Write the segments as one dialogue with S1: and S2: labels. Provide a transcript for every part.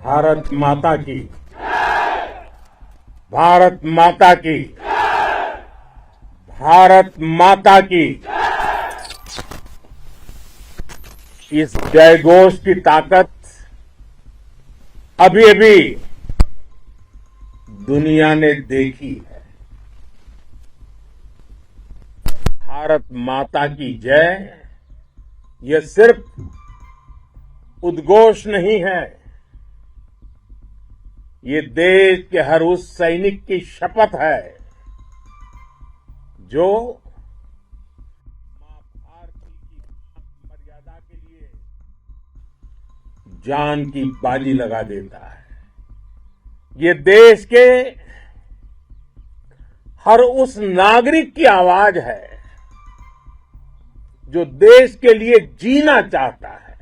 S1: भारत माता की, भारत माता की, भारत माता की। इस जयघोष की ताकत अभी अभी दुनिया ने देखी है। भारत माता की जय यह सिर्फ उद्घोष नहीं है, ये देश के हर उस सैनिक की शपथ है जो मां भारती की मर्यादा के लिए जान की बाजी लगा देता है। ये देश के हर उस नागरिक की आवाज है जो देश के लिए जीना चाहता है,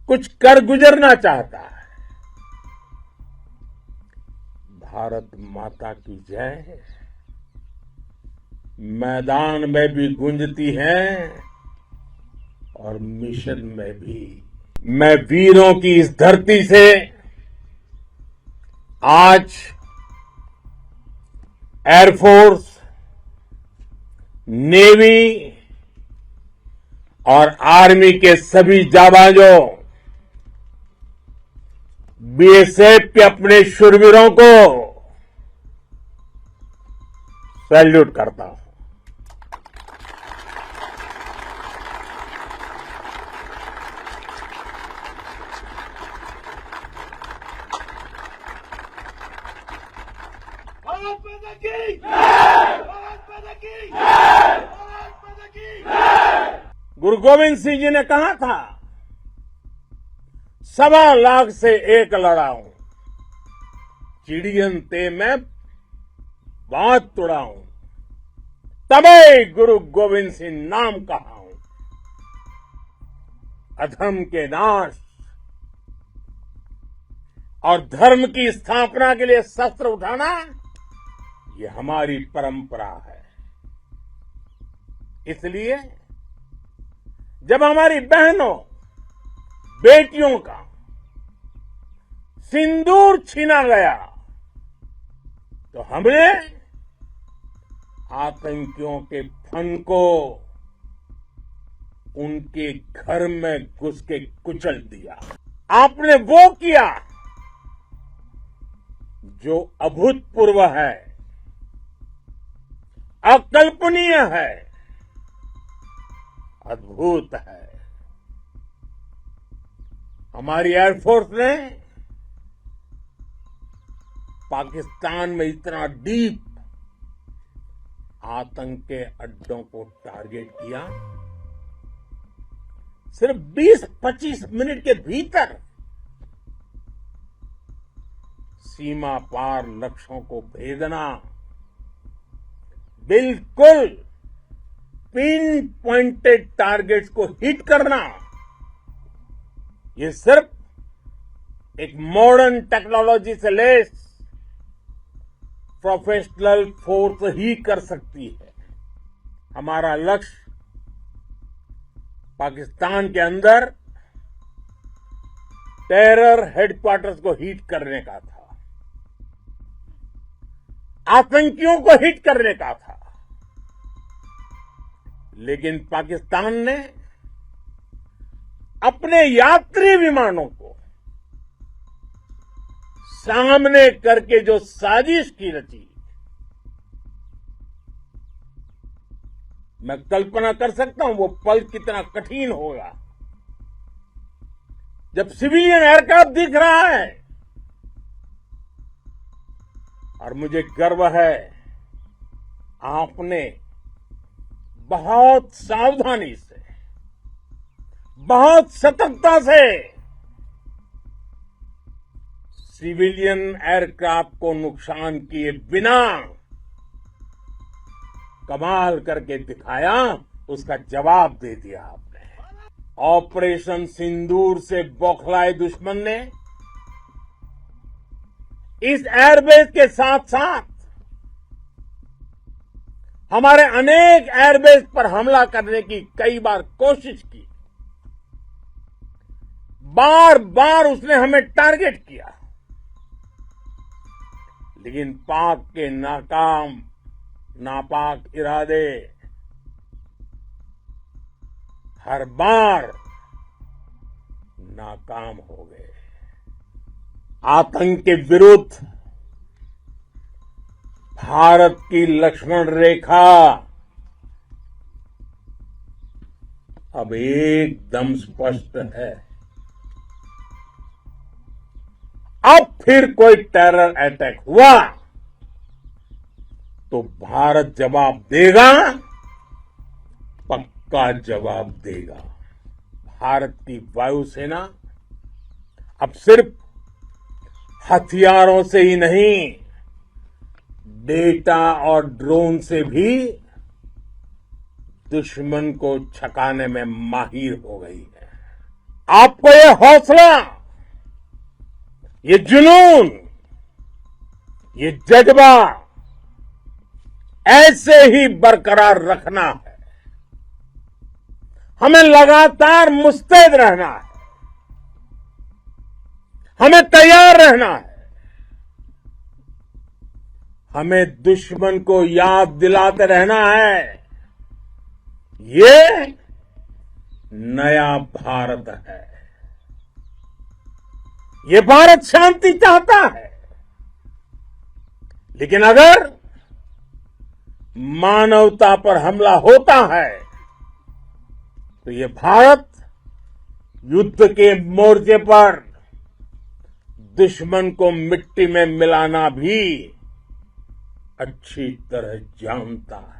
S1: कुछ कर गुजरना चाहता है। भारत माता की जय मैदान में भी गूंजती है और मिशन में भी। मैं वीरों की इस धरती से आज एयरफोर्स, नेवी और आर्मी के सभी जाबाजों, बीएसएफ के अपने शूरवीरों को सैल्यूट करता हूं।
S2: भारत माता की जय! भारत माता की जय! भारत माता की जय!
S1: गुरु गोविंद सिंह जी ने कहा था, 1.25 से एक लड़ाऊं, चिड़ियन ते मैं बात तुड़ाऊं, तबे गुरु गोविंद सिंह नाम कहाऊं। अधर्म के नाश और धर्म की स्थापना के लिए शस्त्र उठाना ये हमारी परंपरा है। इसलिए जब हमारी बहनों, बेटियों का सिंदूर छीना गया तो हमने आतंकियों के फन को उनके घर में घुस के कुचल दिया। आपने वो किया जो अभूतपूर्व है, अकल्पनीय है, अद्भुत है। हमारी एयरफोर्स ने पाकिस्तान में इतना डीप आतंक के अड्डों को टारगेट किया, सिर्फ 20-25 मिनट के भीतर सीमा पार लक्ष्यों को भेदना, बिल्कुल पिन पॉइंटेड टारगेट्स को हिट करना, ये सिर्फ एक मॉडर्न टेक्नोलॉजी से लैस प्रोफेशनल फोर्स ही कर सकती है। हमारा लक्ष्य पाकिस्तान के अंदर टेरर हेडक्वार्टर्स को हिट करने का था, आतंकियों को हिट करने का था। लेकिन पाकिस्तान ने अपने यात्री विमानों को सामने करके जो साजिश की रची, मैं कल्पना कर सकता हूं वो पल कितना कठिन होगा जब सिविलियन एयरक्राफ्ट दिख रहा है। और मुझे गर्व है, आपने बहुत सावधानी से, बहुत सतर्कता से सिविलियन एयरक्राफ्ट को नुकसान किए बिना कमाल करके दिखाया, उसका जवाब दे दिया आपने। ऑपरेशन सिंदूर से बौखलाए दुश्मन ने इस एयरबेस के साथ साथ हमारे अनेक एयरबेस पर हमला करने की कई बार कोशिश की। बार बार उसने हमें टारगेट किया, लेकिन पाक के नापाक इरादे हर बार नाकाम हो गए। आतंक के विरुद्ध भारत की लक्ष्मण रेखा अब एकदम स्पष्ट है। अब फिर कोई टेरर अटैक हुआ तो भारत जवाब देगा, पक्का जवाब देगा। भारत की वायुसेना अब सिर्फ हथियारों से ही नहीं, डेटा और ड्रोन से भी दुश्मन को छकाने में माहिर हो गई है। आपको ये हौसला, ये जुनून, ये जज्बा ऐसे ही बरकरार रखना है। हमें लगातार मुस्तैद रहना है, हमें तैयार रहना है। हमें दुश्मन को याद दिलाते रहना है, ये नया भारत है। ये भारत शांति चाहता है, लेकिन अगर मानवता पर हमला होता है तो ये भारत युद्ध के मोर्चे पर दुश्मन को मिट्टी में मिलाना भी अच्छी तरह जानता है।